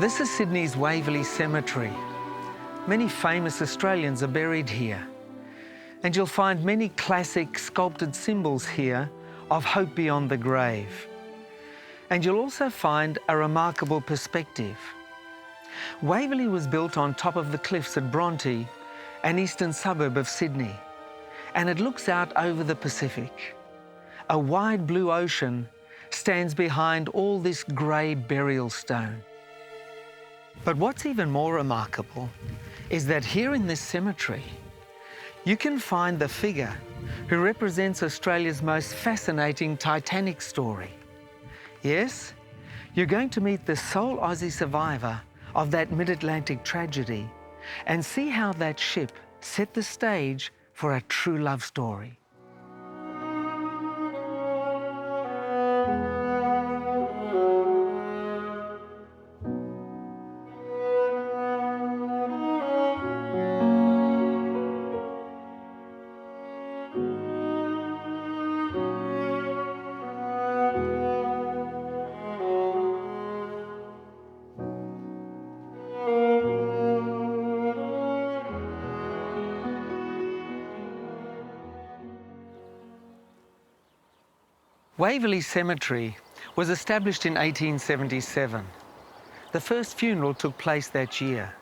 This is Sydney's Waverly Cemetery. Many famous Australians are buried here. And you'll find many classic sculpted symbols here of hope beyond the grave. And you'll also find a remarkable perspective. Waverly was built on top of the cliffs at Bronte, an eastern suburb of Sydney, and it looks out over the Pacific. A wide blue ocean stands behind all this grey burial stone. But what's even more remarkable is that here in this cemetery, you can find the figure who represents Australia's most fascinating Titanic story. Yes, you're going to meet the sole Aussie survivor of that mid-Atlantic tragedy and see how that ship set the stage for a true love story. Waverly Cemetery was established in 1877. The first funeral took place that year.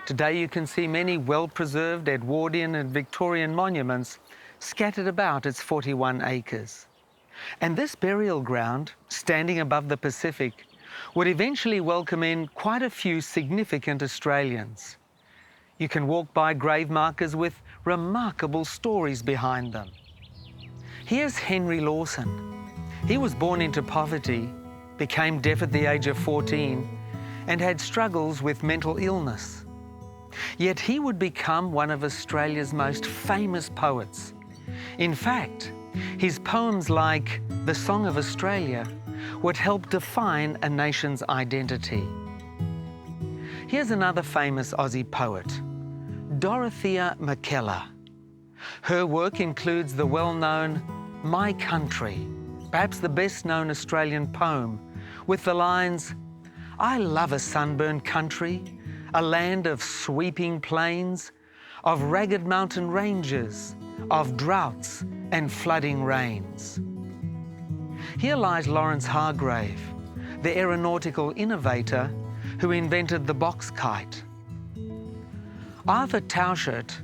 Today you can see many well-preserved Edwardian and Victorian monuments scattered about its 41 acres. And this burial ground, standing above the Pacific, would eventually welcome in quite a few significant Australians. You can walk by grave markers with remarkable stories behind them. Here's Henry Lawson. He was born into poverty, became deaf at the age of 14, and had struggles with mental illness. Yet he would become one of Australia's most famous poets. In fact, his poems like The Song of Australia would help define a nation's identity. Here's another famous Aussie poet, Dorothea McKellar. Her work includes the well-known My Country, perhaps the best-known Australian poem, with the lines, "I love a sunburned country, a land of sweeping plains, of ragged mountain ranges, of droughts and flooding rains." Here lies Lawrence Hargrave, the aeronautical innovator who invented the box kite. Arthur Tauschert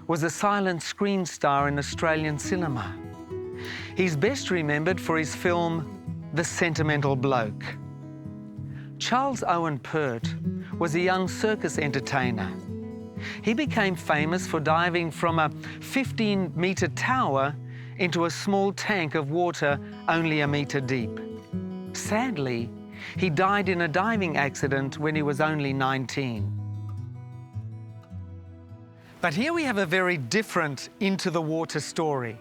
was a silent screen star in Australian cinema. He's best remembered for his film, The Sentimental Bloke. Charles Owen Pert was a young circus entertainer. He became famous for diving from a 15-metre tower into a small tank of water only a metre deep. Sadly, he died in a diving accident when he was only 19. But here we have a very different Into the Water story.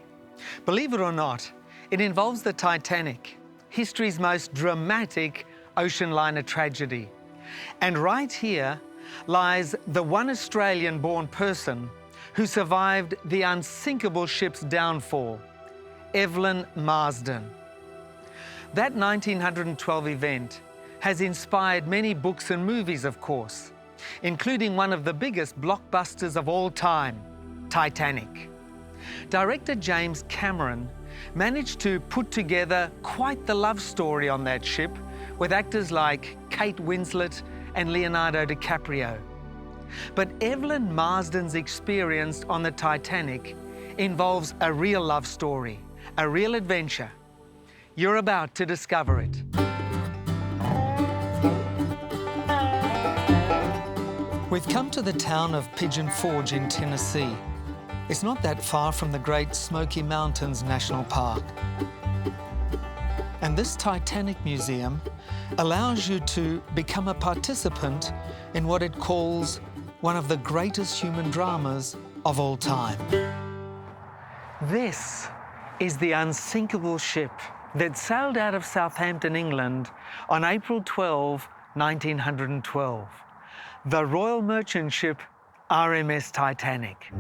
Believe it or not, it involves the Titanic, history's most dramatic ocean liner tragedy. And right here lies the one Australian-born person who survived the unsinkable ship's downfall, Evelyn Marsden. That 1912 event has inspired many books and movies, of course, including one of the biggest blockbusters of all time, Titanic. Director James Cameron managed to put together quite the love story on that ship with actors like Kate Winslet and Leonardo DiCaprio. But Evelyn Marsden's experience on the Titanic involves a real love story, a real adventure. You're about to discover it. We've come to the town of Pigeon Forge in Tennessee. It's not that far from the Great Smoky Mountains National Park. And this Titanic Museum allows you to become a participant in what it calls one of the greatest human dramas of all time. This is the unsinkable ship that sailed out of Southampton, England on April 12, 1912. The Royal Merchant Ship RMS Titanic.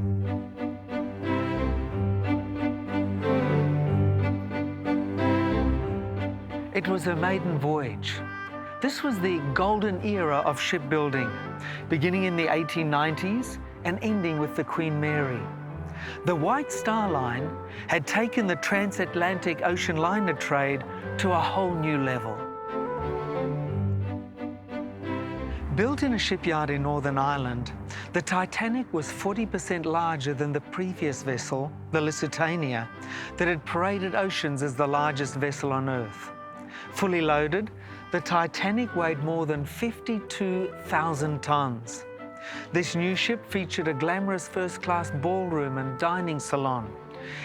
It was her maiden voyage, This was the golden era of shipbuilding, beginning in the 1890s and ending with the Queen Mary. The White Star Line had taken the transatlantic ocean liner trade to a whole new level. Built in a shipyard in Northern Ireland, the Titanic was 40% larger than the previous vessel, the Lusitania, that had paraded oceans as the largest vessel on Earth. Fully loaded, the Titanic weighed more than 52,000 tons. This new ship featured a glamorous first-class ballroom and dining salon.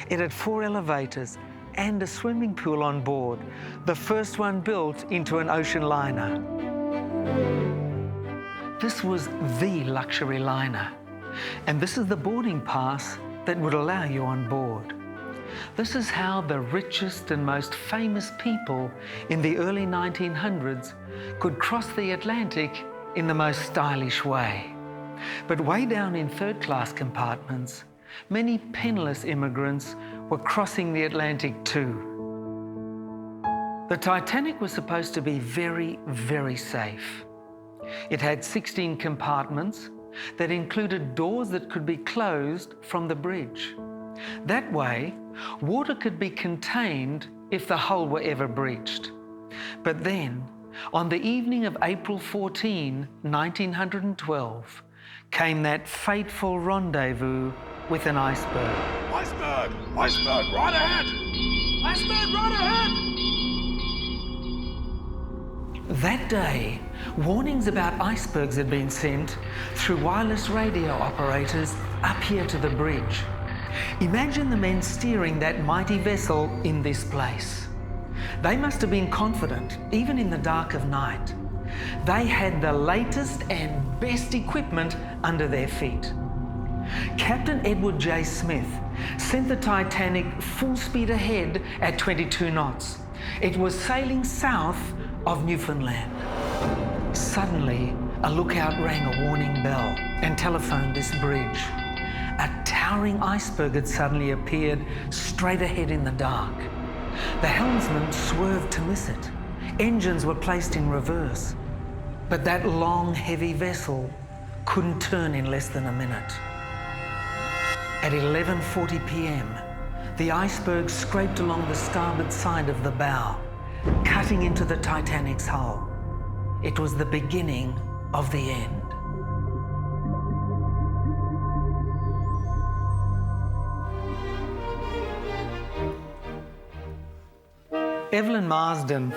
It had 4 elevators and a swimming pool on board, the first one built into an ocean liner. This was the luxury liner, and this is the boarding pass that would allow you on board. This is how the richest and most famous people in the early 1900s could cross the Atlantic in the most stylish way. But way down in third-class compartments, many penniless immigrants were crossing the Atlantic too. The Titanic was supposed to be very, very safe. It had 16 compartments that included doors that could be closed from the bridge. That way, water could be contained if the hull were ever breached. But then, on the evening of April 14, 1912, came that fateful rendezvous with an iceberg. Iceberg! Iceberg, right ahead! Iceberg, right ahead! That day, warnings about icebergs had been sent through wireless radio operators up here to the bridge. Imagine the men steering that mighty vessel in this place. They must have been confident, even in the dark of night. They had the latest and best equipment under their feet. Captain Edward J. Smith sent the Titanic full speed ahead at 22 knots. It was sailing south of Newfoundland. Suddenly, a lookout rang a warning bell and telephoned this bridge. A towering iceberg had suddenly appeared straight ahead in the dark. The helmsman swerved to miss it. Engines were placed in reverse. But that long, heavy vessel couldn't turn in less than a minute. At 11:40 p.m., the iceberg scraped along the starboard side of the bow, cutting into the Titanic's hull. It was the beginning of the end. Evelyn Marsden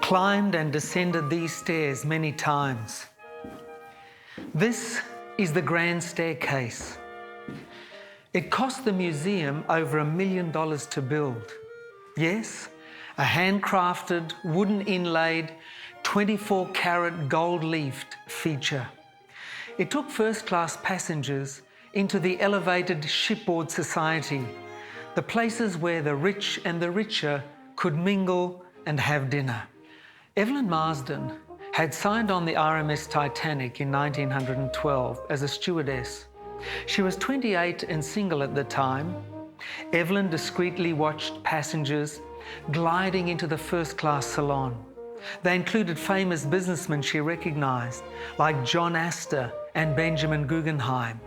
climbed and descended these stairs many times. This is the grand staircase. It cost the museum over $1 million to build. Yes, a handcrafted, wooden inlaid, 24-carat gold-leafed feature. It took first-class passengers into the elevated shipboard society, the places where the rich and the richer could mingle and have dinner. Evelyn Marsden had signed on the RMS Titanic in 1912 as a stewardess. She was 28 and single at the time. Evelyn discreetly watched passengers gliding into the first-class salon. They included famous businessmen she recognized, like John Astor and Benjamin Guggenheim.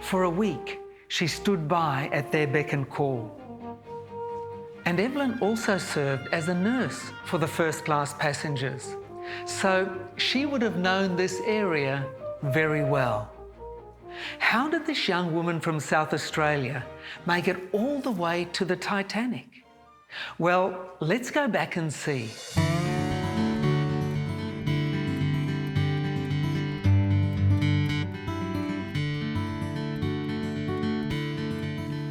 For a week, she stood by at their beck and call. And Evelyn also served as a nurse for the first-class passengers, so she would have known this area very well. How did this young woman from South Australia make it all the way to the Titanic? Well, let's go back and see.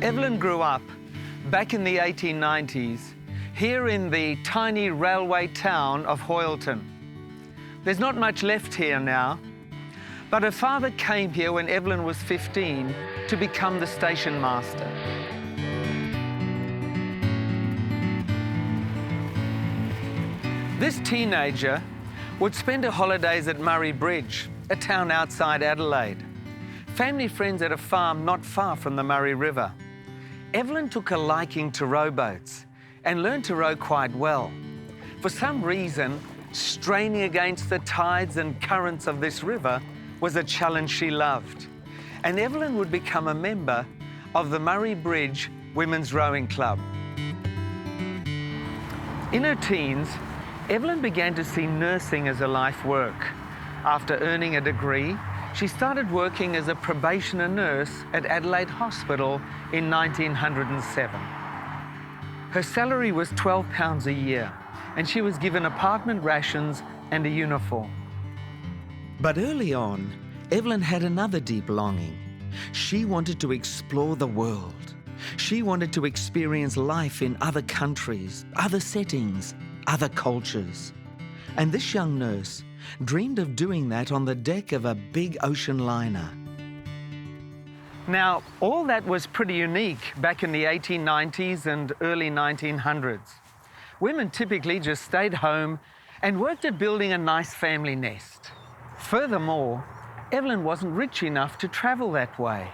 Evelyn grew up back in the 1890s here in the tiny railway town of Hoyleton. There's not much left here now, but her father came here when Evelyn was 15 to become the station master. This teenager would spend her holidays at Murray Bridge, a town outside Adelaide. Family friends at a farm not far from the Murray River. Evelyn took a liking to rowboats and learned to row quite well. For some reason, Straining against the tides and currents of this river was a challenge she loved. And Evelyn would become a member of the Murray Bridge Women's Rowing Club. In her teens, Evelyn began to see nursing as a life work. After earning a degree, she started working as a probationer nurse at Adelaide Hospital in 1907. Her salary was £12 a year, and she was given apartment rations and a uniform. But early on, Evelyn had another deep longing. She wanted to explore the world. She wanted to experience life in other countries, other settings, other cultures. And this young nurse dreamed of doing that on the deck of a big ocean liner. Now, all that was pretty unique back in the 1890s and early 1900s. Women typically just stayed home and worked at building a nice family nest. Furthermore, Evelyn wasn't rich enough to travel that way.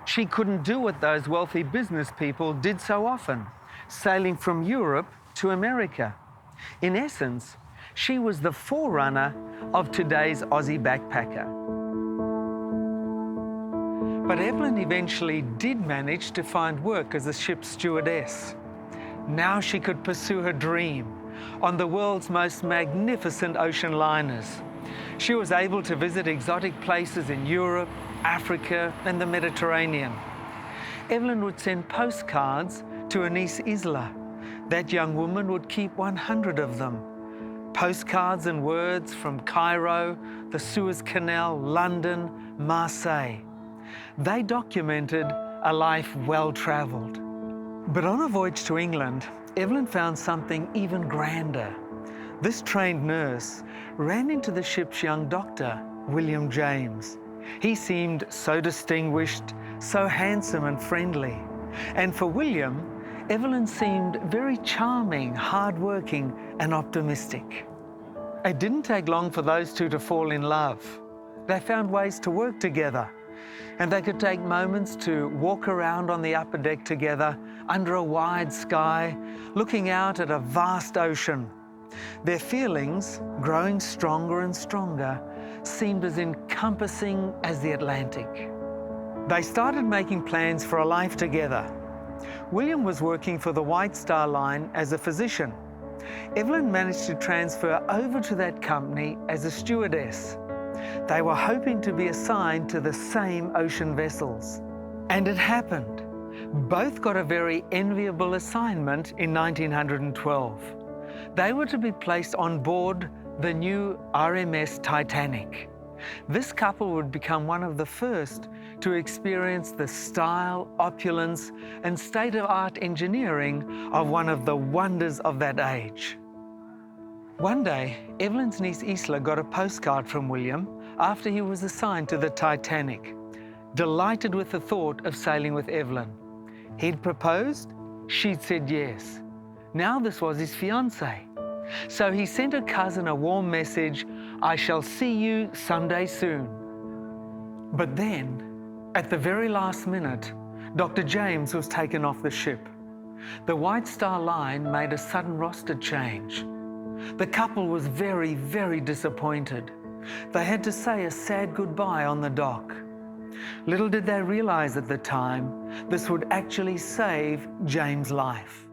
She couldn't do what those wealthy business people did so often, sailing from Europe to America. In essence, she was the forerunner of today's Aussie backpacker. But Evelyn eventually did manage to find work as a ship's stewardess. Now she could pursue her dream on the world's most magnificent ocean liners. She was able to visit exotic places in Europe, Africa, and the Mediterranean. Evelyn would send postcards to her niece Isla. That young woman would keep 100 of them. Postcards and words from Cairo, the Suez Canal, London, Marseille. They documented a life well-travelled. But on a voyage to England, Evelyn found something even grander. This trained nurse ran into the ship's young doctor, William James. He seemed so distinguished, so handsome and friendly. And for William, Evelyn seemed very charming, hard-working and optimistic. It didn't take long for those two to fall in love. They found ways to work together, and they could take moments to walk around on the upper deck together under a wide sky, looking out at a vast ocean. Their feelings, growing stronger and stronger, seemed as encompassing as the Atlantic. They started making plans for a life together. William was working for the White Star Line as a physician. Evelyn managed to transfer over to that company as a stewardess. They were hoping to be assigned to the same ocean vessels. And it happened. Both got a very enviable assignment in 1912. They were to be placed on board the new RMS Titanic. This couple would become one of the first to experience the style, opulence, and state-of-the-art engineering of one of the wonders of that age. One day, Evelyn's niece Isla got a postcard from William after he was assigned to the Titanic, delighted with the thought of sailing with Evelyn. He'd proposed, she'd said yes. Now this was his fiance. So he sent her cousin a warm message, "I shall see you someday soon." But then, at the very last minute, Dr. James was taken off the ship. The White Star Line made a sudden roster change. The couple was very, very disappointed. They had to say a sad goodbye on the dock. Little did they realize at the time, this would actually save James' life.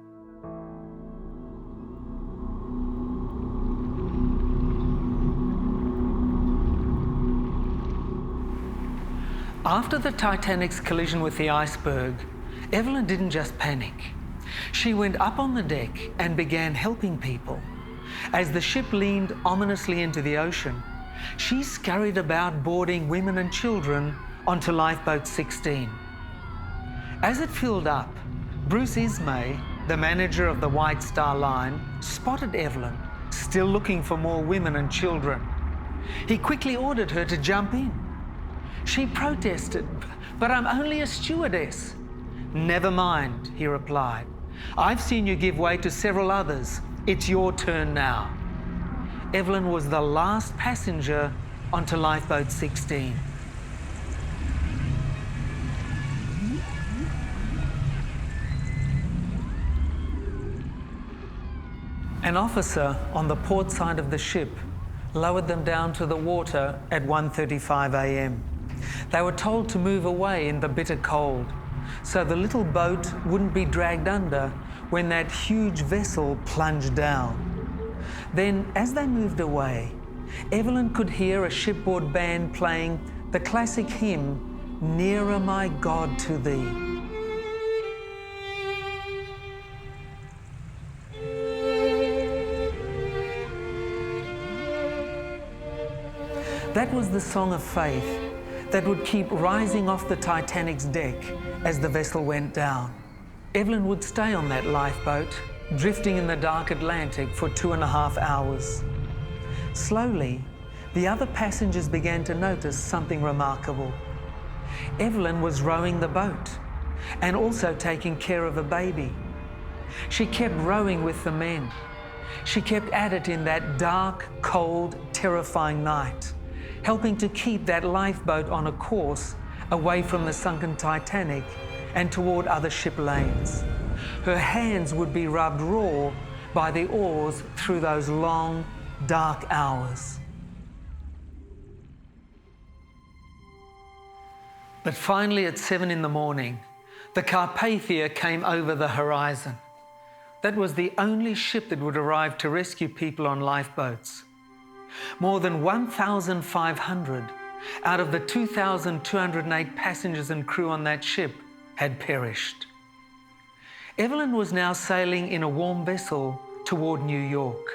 After the Titanic's collision with the iceberg, Evelyn didn't just panic. She went up on the deck and began helping people. As the ship leaned ominously into the ocean, she scurried about boarding women and children onto lifeboat 16. As it filled up, Bruce Ismay, the manager of the White Star Line, spotted Evelyn, still looking for more women and children. He quickly ordered her to jump in. She protested, "But I'm only a stewardess." "Never mind," he replied. "I've seen you give way to several others. It's your turn now." Evelyn was the last passenger onto lifeboat 16. An officer on the port side of the ship lowered them down to the water at 1:35 a.m. They were told to move away in the bitter cold, so the little boat wouldn't be dragged under when that huge vessel plunged down. Then, as they moved away, Evelyn could hear a shipboard band playing the classic hymn, "Nearer My God to Thee." That was the song of faith that would keep rising off the Titanic's deck as the vessel went down. Evelyn would stay on that lifeboat, drifting in the dark Atlantic for 2.5 hours. Slowly, the other passengers began to notice something remarkable. Evelyn was rowing the boat and also taking care of a baby. She kept rowing with the men. She kept at it in that dark, cold, terrifying night, helping to keep that lifeboat on a course away from the sunken Titanic and toward other ship lanes. Her hands would be rubbed raw by the oars through those long, dark hours. But finally at 7 in the morning, the Carpathia came over the horizon. That was the only ship that would arrive to rescue people on lifeboats. More than 1,500 out of the 2,208 passengers and crew on that ship had perished. Evelyn was now sailing in a warm vessel toward New York.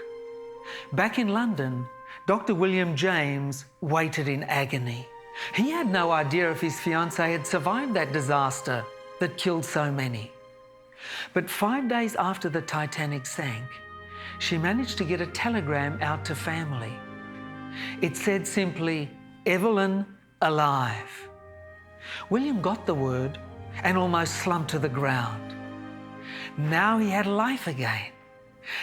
Back in London, Dr. William James waited in agony. He had no idea if his fiance had survived that disaster that killed so many. But 5 days after the Titanic sank, she managed to get a telegram out to family. It said simply, "Evelyn alive." William got the word and almost slumped to the ground. Now he had life again.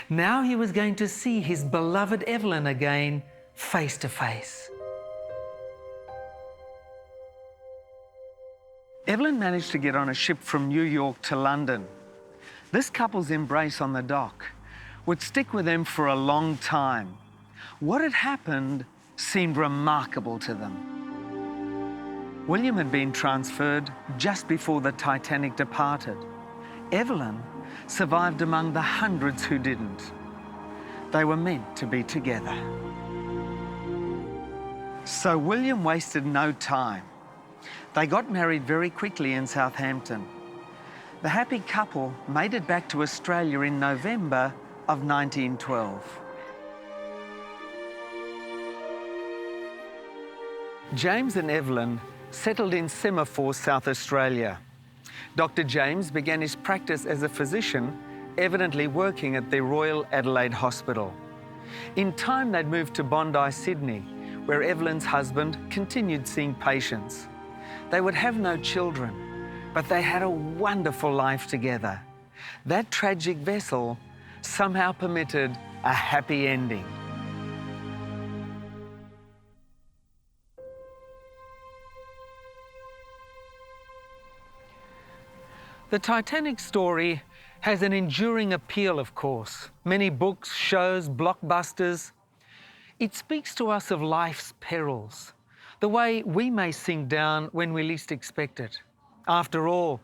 Now he was going to see his beloved Evelyn again, face to face. Evelyn managed to get on a ship from New York to London. This couple's embrace on the dock would stick with them for a long time. What had happened seemed remarkable to them. William had been transferred just before the Titanic departed. Evelyn survived among the hundreds who didn't. They were meant to be together. So William wasted no time. They got married very quickly in Southampton. The happy couple made it back to Australia in November of 1912. James and Evelyn settled in Semaphore, South Australia. Dr. James began his practice as a physician, evidently working at the Royal Adelaide Hospital. In time, they'd moved to Bondi, Sydney, where Evelyn's husband continued seeing patients. They would have no children, but they had a wonderful life together. That tragic vessel somehow permitted a happy ending. The Titanic story has an enduring appeal, of course. Many books, shows, blockbusters. It speaks to us of life's perils, the way we may sink down when we least expect it. After all,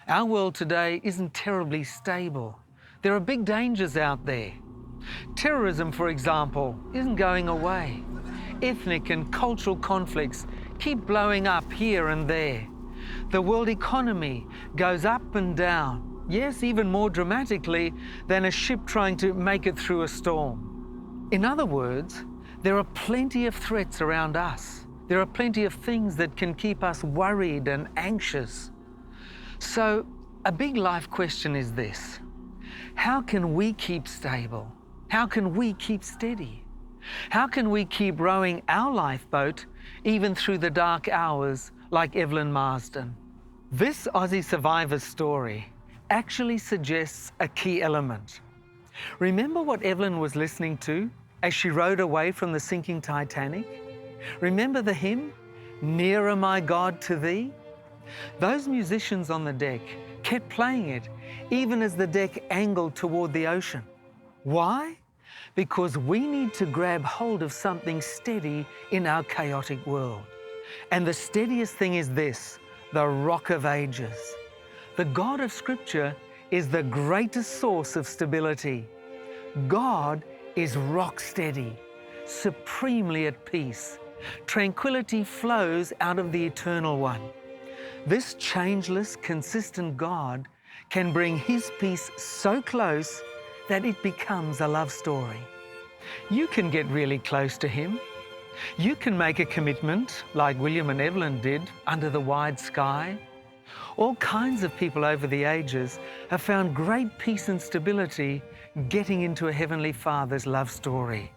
our world today isn't terribly stable. There are big dangers out there. Terrorism, for example, isn't going away. Ethnic and cultural conflicts keep blowing up here and there. The world economy goes up and down, yes, even more dramatically than a ship trying to make it through a storm. In other words, there are plenty of threats around us. There are plenty of things that can keep us worried and anxious. So, a big life question is this: how can we keep stable? How can we keep steady? How can we keep rowing our lifeboat even through the dark hours like Evelyn Marsden? This Aussie survivor's story actually suggests a key element. Remember what Evelyn was listening to as she rowed away from the sinking Titanic? Remember the hymn, "Nearer My God to Thee"? Those musicians on the deck kept playing it even as the deck angled toward the ocean. Why? because we need to grab hold of something steady in our chaotic world. And the steadiest thing is this, the Rock of Ages. The God of Scripture is the greatest source of stability. God is rock steady, supremely at peace. Tranquility flows out of the Eternal One. This changeless, consistent God can bring His peace so close that it becomes a love story. You can get really close to Him. You can make a commitment like William and Evelyn did under the wide sky. All kinds of people over the ages have found great peace and stability getting into a Heavenly Father's love story,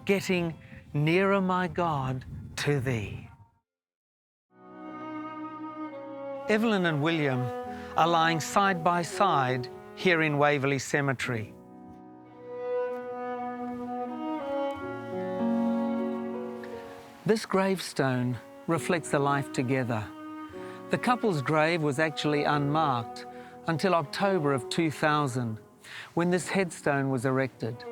getting nearer, my God, to Thee. Evelyn and William are lying side by side here in Waverly Cemetery. This gravestone reflects a life together. The couple's grave was actually unmarked until October of 2000, when this headstone was erected.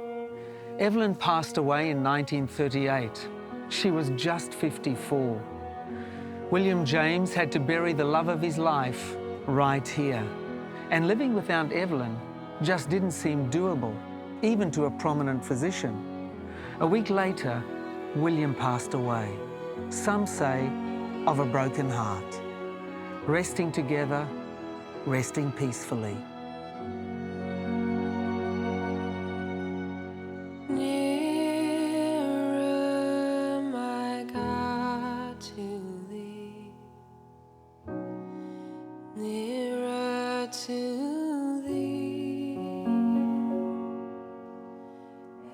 Evelyn passed away in 1938. She was just 54. William James had to bury the love of his life right here. And living without Evelyn just didn't seem doable, even to a prominent physician. A week later, William passed away. Some say of a broken heart. Resting together, resting peacefully. Nearer, my God, to Thee. Nearer to Thee.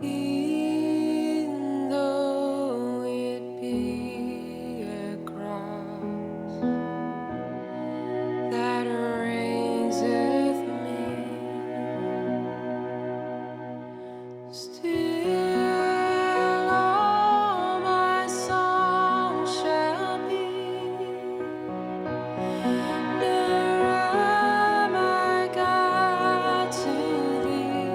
E'en though it be a cross that raiseth me, still all my song shall be. Nearer, my God, to Thee.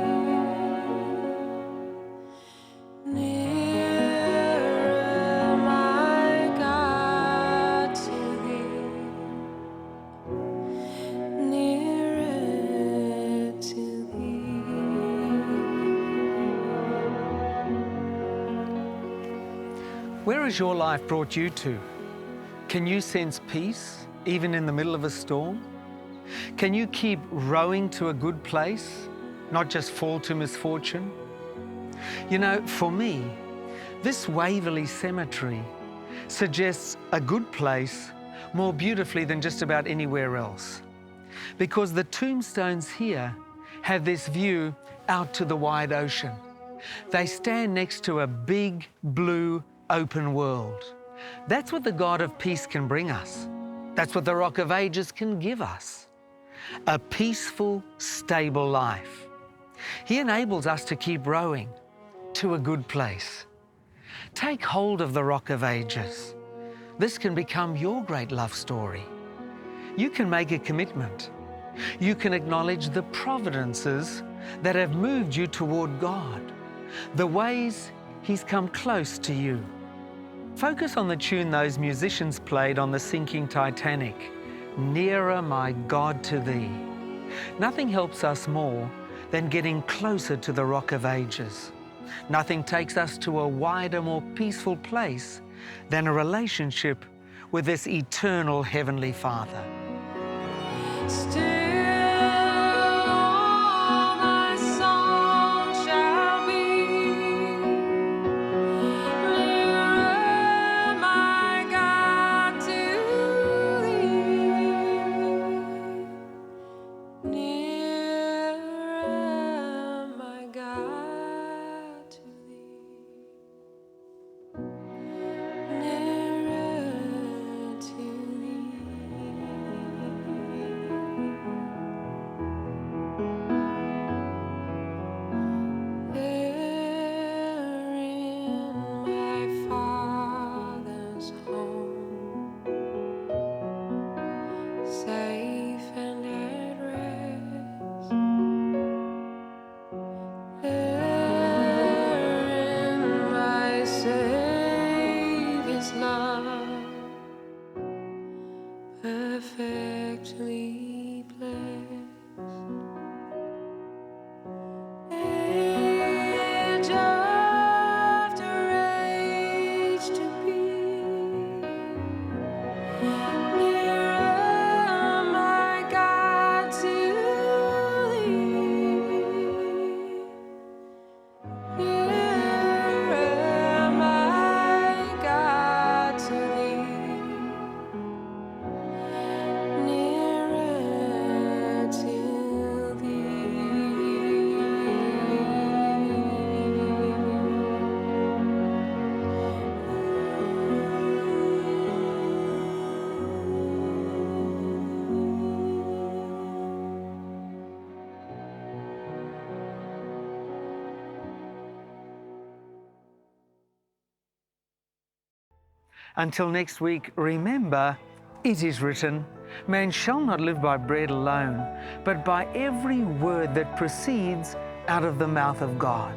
Nearer, my God, to Thee. Nearer to Thee. Where has your life brought you to? Can you sense peace, even in the middle of a storm? Can you keep rowing to a good place, not just fall to misfortune? You know, for me, this Waverly Cemetery suggests a good place more beautifully than just about anywhere else. Because the tombstones here have this view out to the wide ocean. They stand next to a big, blue, open world. That's what the God of peace can bring us. That's what the Rock of Ages can give us. A peaceful, stable life. He enables us to keep rowing to a good place. Take hold of the Rock of Ages. This can become your great love story. You can make a commitment. You can acknowledge the providences that have moved you toward God, the ways He's come close to you. Focus on the tune those musicians played on the sinking Titanic, Nearer, my God, to Thee. Nothing helps us more than getting closer to the Rock of Ages. Nothing takes us to a wider, more peaceful place than a relationship with this eternal Heavenly Father. Still all my song shall be. Nearer, my God, to Thee. Nearer, my God, to Thee. Nearer to Thee. perfectly placed. Age after age to be nearer, my God, to thee. Nearer, my God, to thee. Nearer to Until next week, remember, it is written, man shall not live by bread alone, but by every word that proceeds out of the mouth of God.